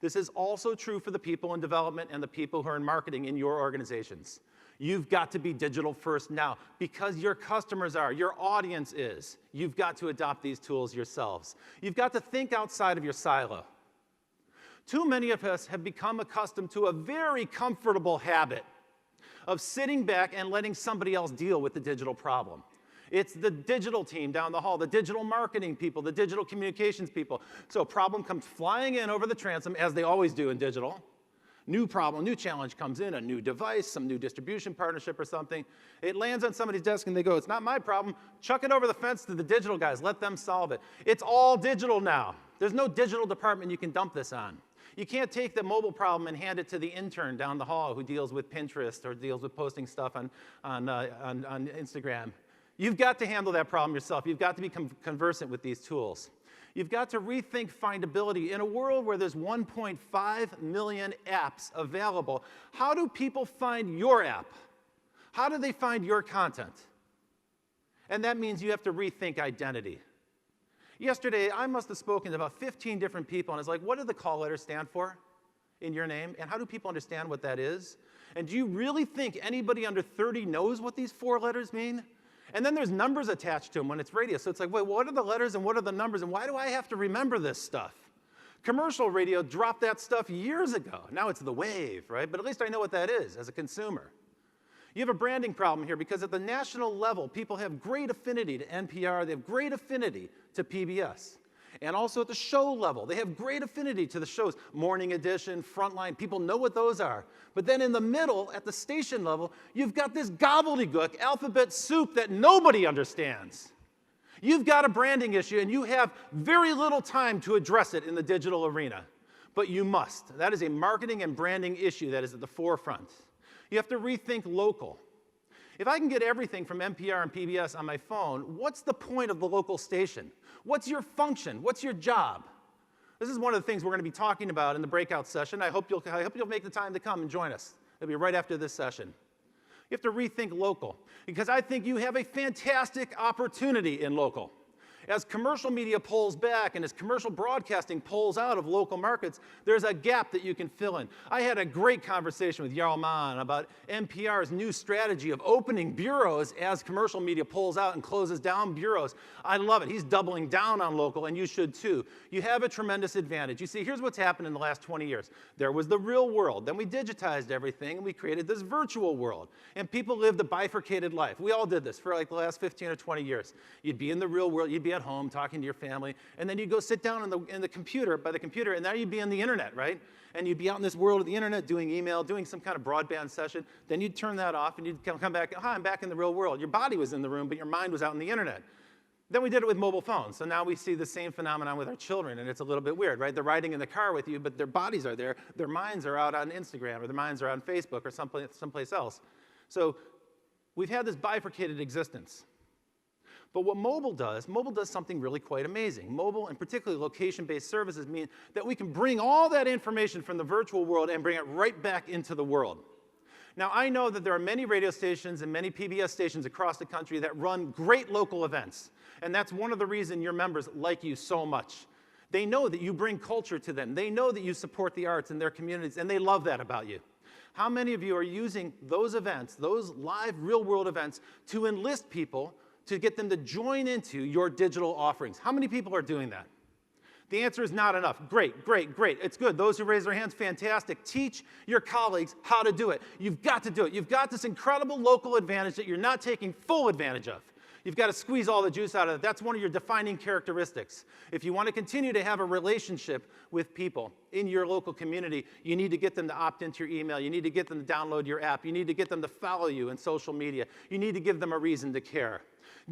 This is also true for the people in development and the people who are in marketing in your organizations. You've got to be digital first now because your customers are, your audience is. You've got to adopt these tools yourselves. You've got to think outside of your silo. Too many of us have become accustomed to a very comfortable habit of sitting back and letting somebody else deal with the digital problem. It's the digital team down the hall, the digital marketing people, the digital communications people. So a problem comes flying in over the transom, as they always do in digital. New problem, new challenge comes in, a new device, some new distribution partnership or something. It lands on somebody's desk and they go, it's not my problem. Chuck it over the fence to the digital guys. Let them solve it. It's all digital now. There's no digital department you can dump this on. You can't take the mobile problem and hand it to the intern down the hall who deals with Pinterest or deals with posting stuff on Instagram. You've got to handle that problem yourself. You've got to become conversant with these tools. You've got to rethink findability. In a world where there's 1.5 million apps available, how do people find your app? How do they find your content? And that means you have to rethink identity. Yesterday, I must have spoken to about 15 different people, and it's like, what do the call letters stand for in your name? And how do people understand what that is? And do you really think anybody under 30 knows what these 4 letters mean? And then there's numbers attached to them when it's radio. So it's like, wait, what are the letters and what are the numbers? And why do I have to remember this stuff? Commercial radio dropped that stuff years ago. Now it's the wave, right? But at least I know what that is as a consumer. You have a branding problem here because at the national level, people have great affinity to NPR. They have great affinity to PBS. And also at the show level, they have great affinity to the shows. Morning Edition, Frontline, people know what those are. But then in the middle, at the station level, you've got this gobbledygook alphabet soup that nobody understands. You've got a branding issue, and you have very little time to address it in the digital arena. But you must. That is a marketing and branding issue that is at the forefront. You have to rethink local. If I can get everything from NPR and PBS on my phone, what's the point of the local station? What's your function? What's your job? This is one of the things we're going to be talking about in the breakout session. I hope you'll make the time to come and join us. It'll be right after this session. You have to rethink local, because I think you have a fantastic opportunity in local. As commercial media pulls back and as commercial broadcasting pulls out of local markets, there's a gap that you can fill in. I had a great conversation with Jarl Mann about NPR's new strategy of opening bureaus as commercial media pulls out and closes down bureaus. I love it. He's doubling down on local, and you should too. You have a tremendous advantage. You see, here's what's happened in the last 20 years. There was the real world. Then we digitized everything, and we created this virtual world. And people lived a bifurcated life. We all did this for like the last 15 or 20 years. You'd be in the real world. You'd be at home talking to your family, and then you'd go sit down by the computer, and now you'd be on the internet, right? And you'd be out in this world of the internet doing email, doing some kind of broadband session. Then you'd turn that off, and you'd come back, hi, I'm back in the real world. Your body was in the room, but your mind was out in the internet. Then we did it with mobile phones. So now we see the same phenomenon with our children, and it's a little bit weird, right? They're riding in the car with you, but their bodies are there. Their minds are out on Instagram, or their minds are on Facebook, or someplace else. So we've had this bifurcated existence. But what mobile does something really quite amazing. Mobile, and particularly location-based services, mean that we can bring all that information from the virtual world and bring it right back into the world. Now, I know that there are many radio stations and many PBS stations across the country that run great local events. And that's one of the reasons your members like you so much. They know that you bring culture to them. They know that you support the arts in their communities, and they love that about you. How many of you are using those events, those live real-world events, to enlist people to get them to join into your digital offerings? How many people are doing that? The answer is not enough. Great, great, great. It's good. Those who raise their hands, fantastic. Teach your colleagues how to do it. You've got to do it. You've got this incredible local advantage that you're not taking full advantage of. You've got to squeeze all the juice out of it. That's one of your defining characteristics. If you want to continue to have a relationship with people in your local community, you need to get them to opt into your email. You need to get them to download your app. You need to get them to follow you in social media. You need to give them a reason to care.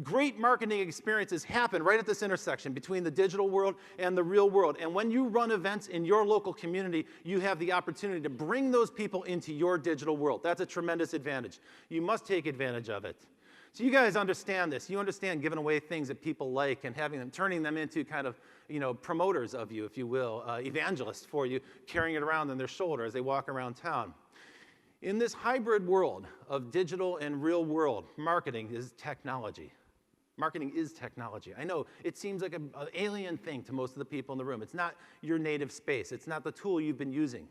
Great marketing experiences happen right at this intersection between the digital world and the real world. And when you run events in your local community, you have the opportunity to bring those people into your digital world. That's a tremendous advantage. You must take advantage of it. So you guys understand this. You understand giving away things that people like and having them, turning them into kind of, promoters of you, if you will, evangelists for you, carrying it around on their shoulder as they walk around town. In this hybrid world of digital and real world, marketing is technology. Marketing is technology. I know it seems like an alien thing to most of the people in the room. It's not your native space. It's not the tool you've been using.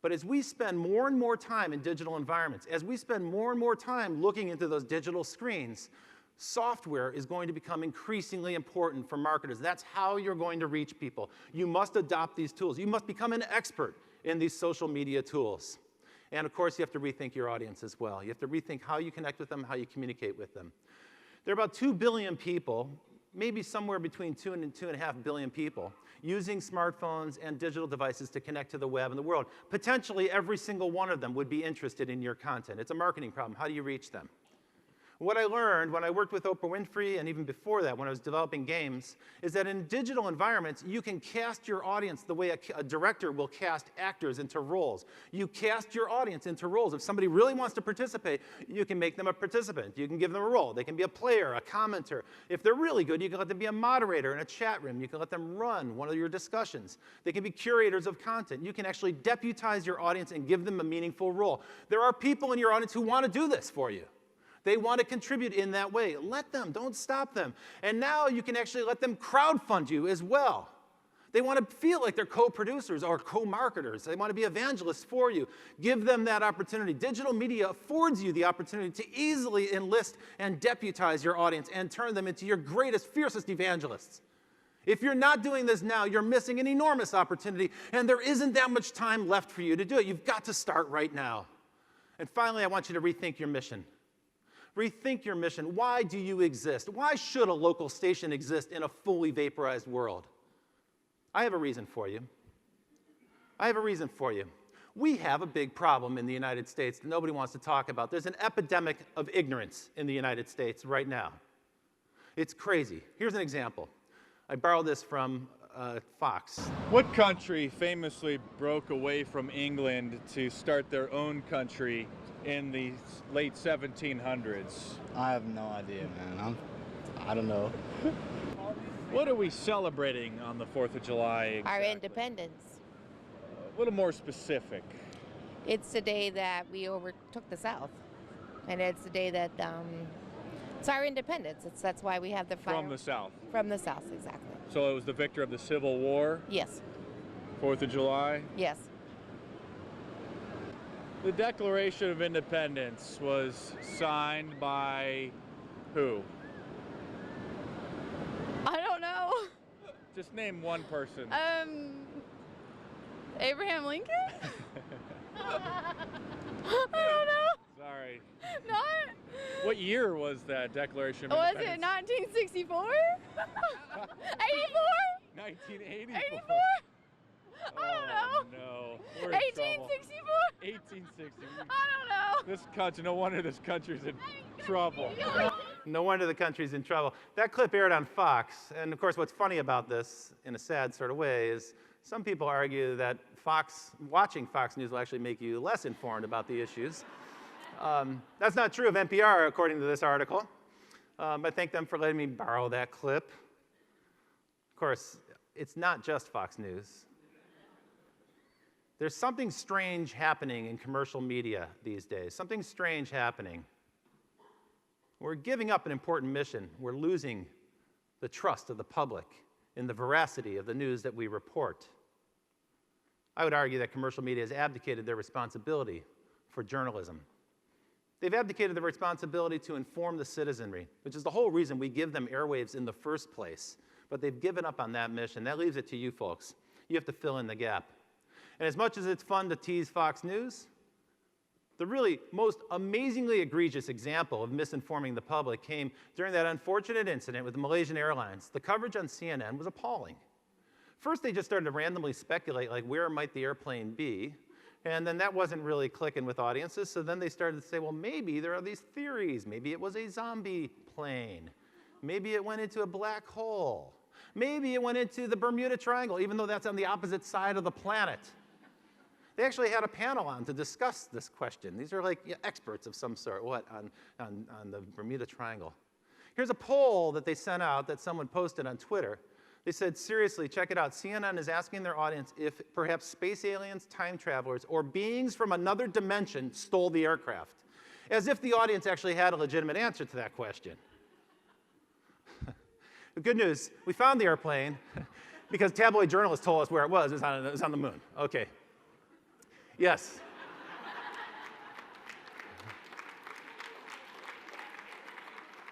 But as we spend more and more time in digital environments, as we spend more and more time looking into those digital screens, software is going to become increasingly important for marketers. That's how you're going to reach people. You must adopt these tools. You must become an expert in these social media tools. And of course, you have to rethink your audience as well. You have to rethink how you connect with them, how you communicate with them. There are about 2 billion people, maybe somewhere between 2 and 2.5 billion people, using smartphones and digital devices to connect to the web and the world. Potentially, every single one of them would be interested in your content. It's a marketing problem. How do you reach them? What I learned when I worked with Oprah Winfrey, and even before that when I was developing games, is that in digital environments, you can cast your audience the way a director will cast actors into roles. You cast your audience into roles. If somebody really wants to participate, you can make them a participant. You can give them a role. They can be a player, a commenter. If they're really good, you can let them be a moderator in a chat room. You can let them run one of your discussions. They can be curators of content. You can actually deputize your audience and give them a meaningful role. There are people in your audience who want to do this for you. They want to contribute in that way. Let them. Don't stop them. And now you can actually let them crowdfund you as well. They want to feel like they're co-producers or co-marketers. They want to be evangelists for you. Give them that opportunity. Digital media affords you the opportunity to easily enlist and deputize your audience and turn them into your greatest, fiercest evangelists. If you're not doing this now, you're missing an enormous opportunity, and there isn't that much time left for you to do it. You've got to start right now. And finally, I want you to rethink your mission. Rethink your mission. Why do you exist? Why should a local station exist in a fully vaporized world? I have a reason for you. I have a reason for you. We have a big problem in the United States that nobody wants to talk about. There's an epidemic of ignorance in the United States right now. It's crazy. Here's an example. I borrowed this from Fox. What country famously broke away from England to start their own country in the late 1700s? I have no idea, man. I don't know. What are we celebrating on the 4th of July exactly? Our independence. A little more specific. It's the day that we overtook the South. And it's the day that, it's our independence. That's why we have the fire. From the South? From the South, exactly. So it was the victor of the Civil War? Yes. 4th of July? Yes. The Declaration of Independence was signed by who? I don't know. Just name one person. Abraham Lincoln? I don't know. Sorry. Not? What year was that Declaration of Was Independence? it 1964? 84? 1984. 84? I don't know. No. We're in 1864? 1860. I don't know. This country, no wonder this country's in trouble. No wonder the country's in trouble. That clip aired on Fox, and of course what's funny about this, in a sad sort of way, is some people argue that watching Fox News will actually make you less informed about the issues. That's not true of NPR, according to this article. I thank them for letting me borrow that clip. Of course, it's not just Fox News. There's something strange happening in commercial media these days, something strange happening. We're giving up an important mission. We're losing the trust of the public in the veracity of the news that we report. I would argue that commercial media has abdicated their responsibility for journalism. They've abdicated the responsibility to inform the citizenry, which is the whole reason we give them airwaves in the first place. But they've given up on that mission. That leaves it to you folks. You have to fill in the gap. And as much as it's fun to tease Fox News, The really most amazingly egregious example of misinforming the public came during that unfortunate incident with the Malaysian Airlines. The coverage on CNN was appalling. First, they just started to randomly speculate, like, where might the airplane be? And then that wasn't really clicking with audiences, so then they started to say, well, maybe there are these theories. Maybe it was a zombie plane. Maybe it went into a black hole. Maybe it went into the Bermuda Triangle, even though that's on the opposite side of the planet. They actually had a panel on to discuss this question. These are like experts of some sort, on the Bermuda Triangle. Here's a poll that they sent out that someone posted on Twitter. They said, seriously, check it out. CNN is asking their audience if perhaps space aliens, time travelers, or beings from another dimension stole the aircraft, as if the audience actually had a legitimate answer to that question. The good news, we found the airplane because tabloid journalists told us where it was. It was on the moon. Okay. Yes.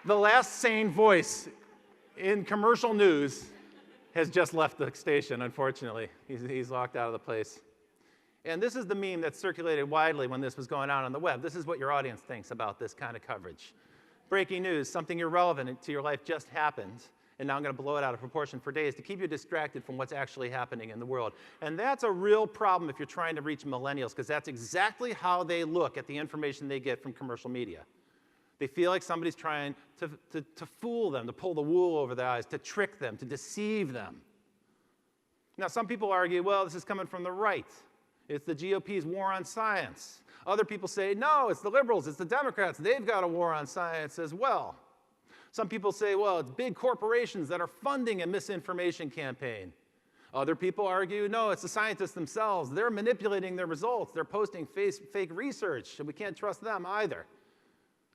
The last sane voice in commercial news has just left the station, unfortunately. He's locked out of the place. And this is the meme that circulated widely when this was going on the web. This is what your audience thinks about this kind of coverage. Breaking news, something irrelevant to your life just happened, and now I'm going to blow it out of proportion for days to keep you distracted from what's actually happening in the world. And that's a real problem if you're trying to reach millennials, because that's exactly how they look at the information they get from commercial media. They feel like somebody's trying to fool them, to pull the wool over their eyes, to trick them, to deceive them. Now, some people argue, well, this is coming from the right. It's the GOP's war on science. Other people say, no, it's the liberals, it's the Democrats. They've got a war on science as well. Some people say, well, it's big corporations that are funding a misinformation campaign. Other people argue, no, it's the scientists themselves. They're manipulating their results. They're posting fake research, and we can't trust them either.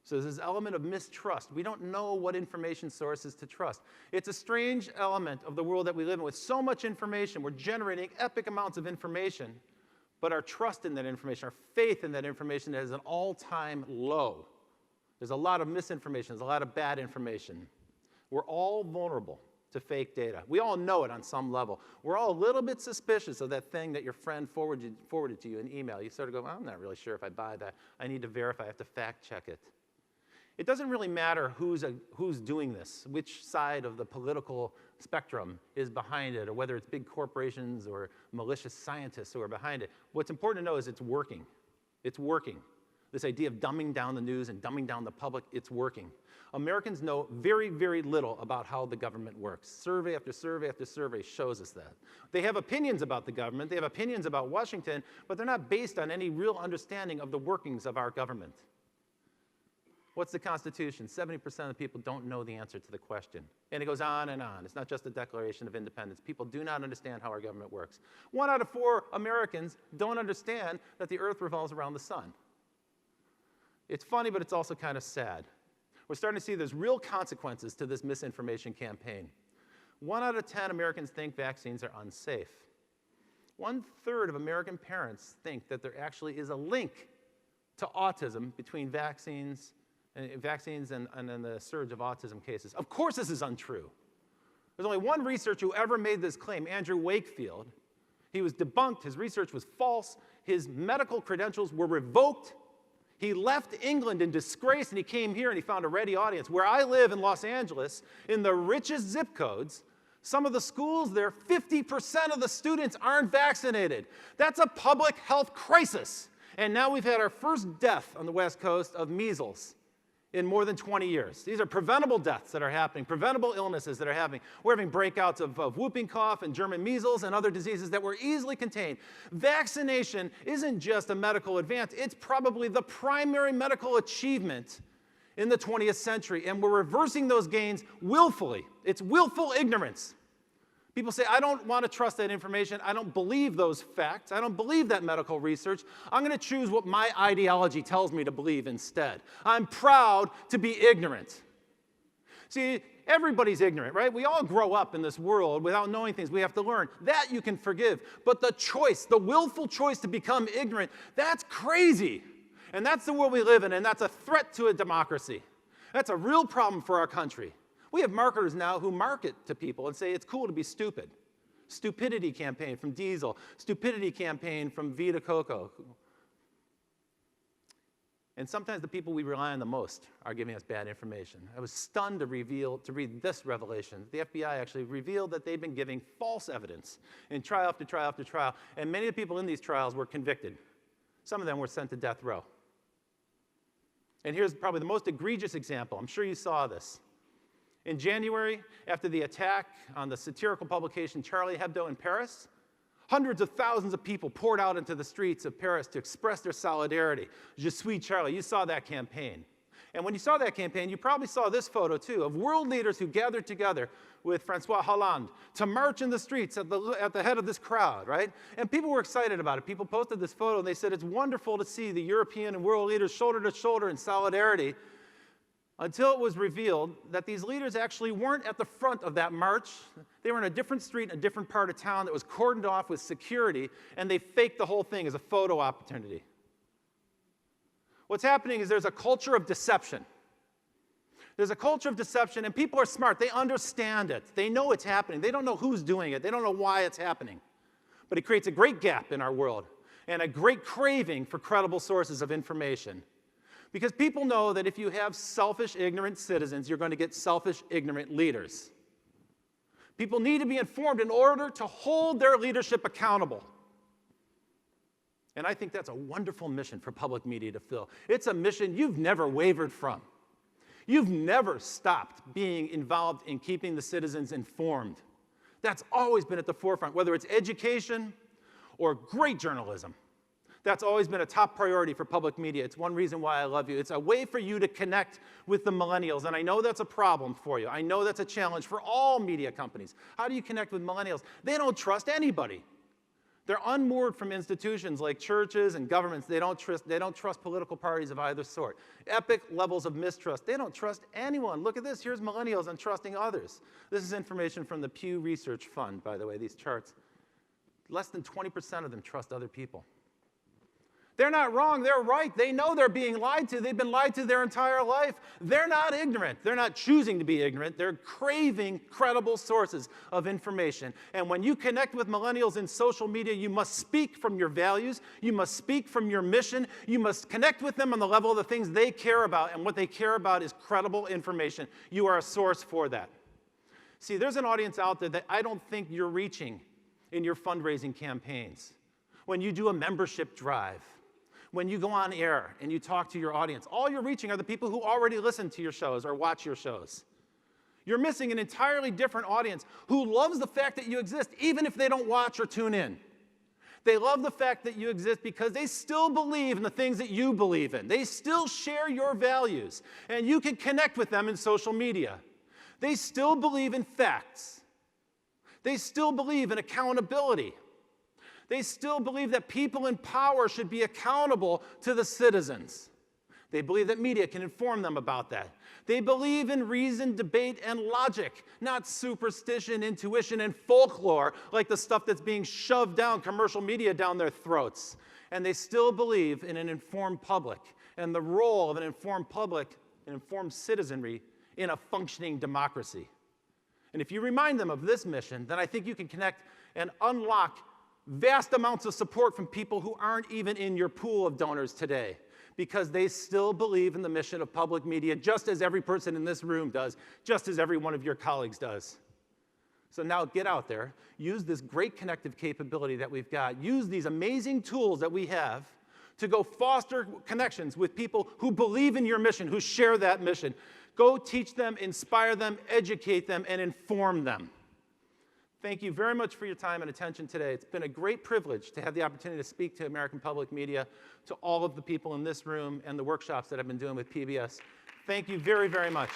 So there's this element of mistrust. We don't know what information sources to trust. It's a strange element of the world that we live in. With so much information, we're generating epic amounts of information, but our trust in that information, our faith in that information is an all-time low. There's a lot of misinformation. There's a lot of bad information. We're all vulnerable to fake data. We all know it on some level. We're all a little bit suspicious of that thing that your friend forwarded to you in email. You sort of go, well, I'm not really sure if I buy that. I need to verify. I have to fact check it. It doesn't really matter who's doing this, which side of the political spectrum is behind it, or whether it's big corporations or malicious scientists who are behind it. What's important to know is it's working. It's working. This idea of dumbing down the news and dumbing down the public, it's working. Americans know very, very little about how the government works. Survey after survey after survey shows us that. They have opinions about the government, they have opinions about Washington, but they're not based on any real understanding of the workings of our government. What's the Constitution? 70% of the people don't know the answer to the question. And it goes on and on. It's not just a Declaration of Independence. People do not understand how our government works. 1 out of 4 Americans don't understand that the earth revolves around the sun. It's funny, but it's also kind of sad. We're starting to see there's real consequences to this misinformation campaign. 1 out of 10 Americans think vaccines are unsafe. 1/3 of American parents think that there actually is a link to autism between vaccines and then the surge of autism cases. Of course this is untrue. There's only one researcher who ever made this claim, Andrew Wakefield. He was debunked, his research was false, his medical credentials were revoked. He left England in disgrace and he came here and he found a ready audience. Where I live in Los Angeles, in the richest zip codes, some of the schools there, 50% of the students aren't vaccinated. That's a public health crisis. And now we've had our first death on the West Coast of measles in more than 20 years. These are preventable deaths that are happening, preventable illnesses that are happening. We're having breakouts of whooping cough and German measles and other diseases that were easily contained. Vaccination isn't just a medical advance, it's probably the primary medical achievement in the 20th century, and we're reversing those gains willfully. It's willful ignorance. People say, I don't want to trust that information. I don't believe those facts. I don't believe that medical research. I'm going to choose what my ideology tells me to believe instead. I'm proud to be ignorant. See, everybody's ignorant, right? We all grow up in this world without knowing things we have to learn. That you can forgive. But the choice, the willful choice to become ignorant, that's crazy. And that's the world we live in, and that's a threat to a democracy. That's a real problem for our country. We have marketers now who market to people and say it's cool to be stupid. Stupidity campaign from Diesel. Stupidity campaign from Vita Coco. And sometimes the people we rely on the most are giving us bad information. I was stunned to read this revelation. The FBI actually revealed that they've been giving false evidence in trial after trial after trial, and many of the people in these trials were convicted. Some of them were sent to death row. And here's probably the most egregious example. I'm sure you saw this. In January, after the attack on the satirical publication Charlie Hebdo in Paris, hundreds of thousands of people poured out into the streets of Paris to express their solidarity. Je suis Charlie. You saw that campaign. And when you saw that campaign, you probably saw this photo, too, of world leaders who gathered together with François Hollande to march in the streets at the head of this crowd, right? And people were excited about it. People posted this photo, and they said, it's wonderful to see the European and world leaders shoulder to shoulder in solidarity, until it was revealed that these leaders actually weren't at the front of that march. They were in a different street in a different part of town that was cordoned off with security, and they faked the whole thing as a photo opportunity. What's happening is there's a culture of deception. There's a culture of deception, and people are smart. They understand it. They know it's happening. They don't know who's doing it. They don't know why it's happening. But it creates a great gap in our world and a great craving for credible sources of information. Because people know that if you have selfish, ignorant citizens, you're going to get selfish, ignorant leaders. People need to be informed in order to hold their leadership accountable. And I think that's a wonderful mission for public media to fill. It's a mission you've never wavered from. You've never stopped being involved in keeping the citizens informed. That's always been at the forefront, whether it's education or great journalism. That's always been a top priority for public media. It's one reason why I love you. It's a way for you to connect with the millennials, and I know that's a problem for you. I know that's a challenge for all media companies. How do you connect with millennials? They don't trust anybody. They're unmoored from institutions like churches and governments. They don't trust political parties of either sort. Epic levels of mistrust. They don't trust anyone. Look at this. Here's millennials untrusting others. This is information from the Pew Research Fund, by the way, these charts. Less than 20% of them trust other people. They're not wrong, they're right. They know they're being lied to. They've been lied to their entire life. They're not ignorant. They're not choosing to be ignorant. They're craving credible sources of information. And when you connect with millennials in social media, you must speak from your values. You must speak from your mission. You must connect with them on the level of the things they care about. And what they care about is credible information. You are a source for that. See, there's an audience out there that I don't think you're reaching in your fundraising campaigns. When you do a membership drive, when you go on air and you talk to your audience, all you're reaching are the people who already listen to your shows or watch your shows. You're missing an entirely different audience who loves the fact that you exist, even if they don't watch or tune in. They love the fact that you exist because they still believe in the things that you believe in. They still share your values, and you can connect with them in social media. They still believe in facts. They still believe in accountability. They still believe that people in power should be accountable to the citizens. They believe that media can inform them about that. They believe in reason, debate, and logic, not superstition, intuition, and folklore, like the stuff that's being shoved down commercial media down their throats. And they still believe in an informed public and the role of an informed public, an informed citizenry in a functioning democracy. And if you remind them of this mission, then I think you can connect and unlock vast amounts of support from people who aren't even in your pool of donors today, because they still believe in the mission of public media, just as every person in this room does, just as every one of your colleagues does. So now get out there, use this great connective capability that we've got, use these amazing tools that we have to go foster connections with people who believe in your mission, who share that mission. Go teach them, inspire them, educate them, and inform them. Thank you very much for your time and attention today. It's been a great privilege to have the opportunity to speak to American Public Media, to all of the people in this room and the workshops that I've been doing with PBS. Thank you very, very much.